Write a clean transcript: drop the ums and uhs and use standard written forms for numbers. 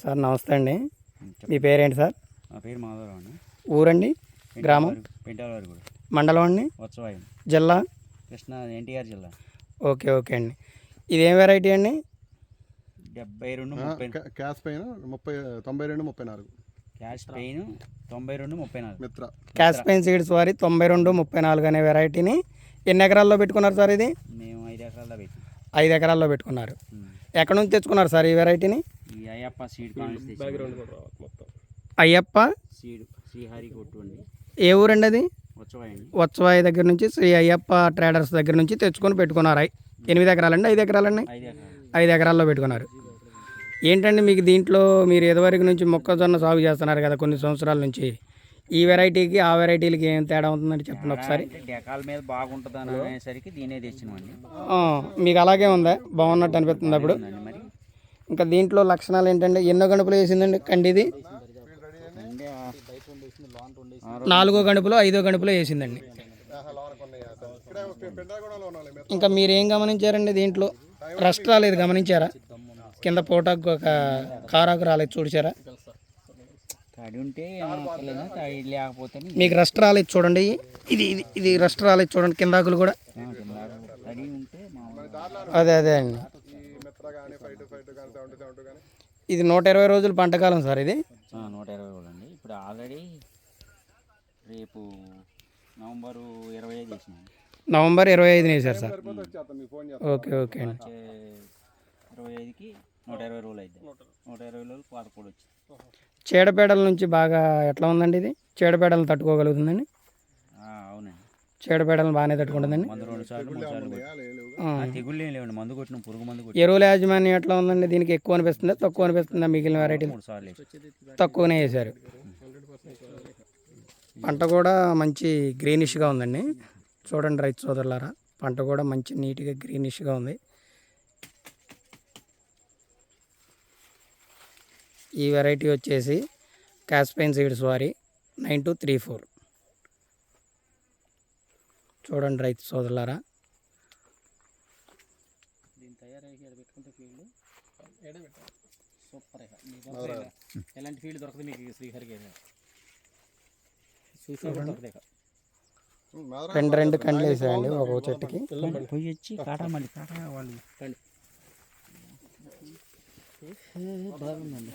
Sir నమస్తే అండి. మీ చెప్పండి. పేరేంటి సార్? నా పేరు మాధవరావు అండి. ఊరండి? గ్రామం? పెంటాలవారి కూడా. మండలం అండి? ఉత్సవాయం. జిల్లా? కృష్ణా ఎన్టీఆర్ జిల్లా. ఓకే ఓకే అండి. ఇదేం వెరైటీ అండి? 72 30. క్యాష్ పైన 92 34 క్యాష్ పెయిన్ 92 34. మిత్ర క్యాష్ పెయిన్ సీడ్స్ వారి 92 34 అనే వెరైటీని ఎన్ని ఎకరాల్లో పెట్టుకున్నారు సార్? ఇది మేము 5 ఎకరాల్లో పెట్టాం. 5 ఎకరాల్లో పెట్టుకున్నారు. ఎక్కడ నుంచి తెచ్చుకున్నారు సార్ ఈ వెరైటీని? ఈ అయ్యప్ప సీడ్ కాన్స్ అయ్యప్ప సీడ్ శ్రీహరి కొట్టు అండి. ఏ ఊరండి అది? ఉత్సవాయం. ఉత్సవాయి దగ్గర నుంచి శ్రీ అయ్యప్ప ట్రేడర్స్ దగ్గర నుంచి తెచ్చుకొని పెట్టుకున్నారు. 8 ఎకరాలండి? 5 ఎకరాలండి? 5 ఎకరాలు. 5 ఎకరాల్లో పెట్టుకున్నారు. ఏంటండి మీకు దీంట్లో మీరు ఎదువరకు నుంచి మొక్కజొన్న సాగు చేస్తున్నారు కదా కొన్ని సంవత్సరాల నుంచి, ఈ వెరైటీకి ఆ వెరైటీలకి ఏం తేడా ఉంటుందండి చెప్పండి ఒకసారి. డెకాల మీద బాగుంటుంది అని అనేసరికి దీనే తెచ్చినామండి. మీకు అలాగే ఉందా? బాగున్నట్టు అనిపిస్తుంది అప్పుడు. మరి ఇంకా దీంట్లో లక్షణాలు ఏంటంటే ఎన్నో గణుపులు వేసిందండి కండిది? 4 గణుపులో 5 గణుపులో వేసిందండి. ఇంకా మీరేం గమనించారండి దీంట్లో? రస్ట్ రాలేదు గమనించారా? కింద పూటకు ఒక కారాకు రాలేదు చూసారా? తడి ఉంటే తడి లేకపోతే మీకు రస్ట్ రాలేదు చూడండి. ఇది ఇది ఇది రస్ట్ రాలేదు చూడండి. కిందాకులు కూడా తడి ఉంటే అదే అదే అండి. ఇది 120 రోజులు పంటకాలం సార్. ఇది 120 రోజులు అండి. ఇప్పుడు ఆల్రెడీ రేపు నవంబర్ 25 చేసినాం. నవంబర్ 25 వేసారు సార్. ఓకే ఓకే అండి. 25కి 120 రోజులు అయితే 120 రోజులు పాత కూడా వచ్చింది. చీడపేడల నుంచి బాగా ఎట్లా ఉందండి ఇది? చీడపేడలను తట్టుకోగలుగుతుందండి? అవునండి. చీడపేడలను బాగానే తట్టుకుంటుందండి. మందు 2 సార్లు 3 సార్లు తెగుళ్ళు ఏం లేవండి. మందు కొట్టిన పురుగు మందు కొట్టి. ఎరువుల యాజమాన్యం ఎట్లా ఉందండి? దీనికి ఎక్కువ అనిపిస్తుందా తక్కువ అనిపిస్తుందా? మిగిలిన వెరైటీ 3 సార్లు తక్కువనే వేశారు. పంట కూడా మంచి గ్రీనిష్గా ఉందండి. చూడండి రైతు సోదరులారా, పంట కూడా మంచి నీట్గా గ్రీనిష్గా ఉంది. ఈ వెరైటీ వచ్చేసి క్యాష్ పెయిన్ సీడ్స్ వారి 9234. చూడండి రైతు సోదరులారా. సూపర్. ఎలాంటి ఫీల్డ్ దొరకదు మీకు శ్రీహరికి. రెండు కండ్లు వేసాయండి ఒక చెట్టుకి. పోయి వచ్చి కాటా మళ్ళీ కాటా వాళ్ళు బాగుందండి.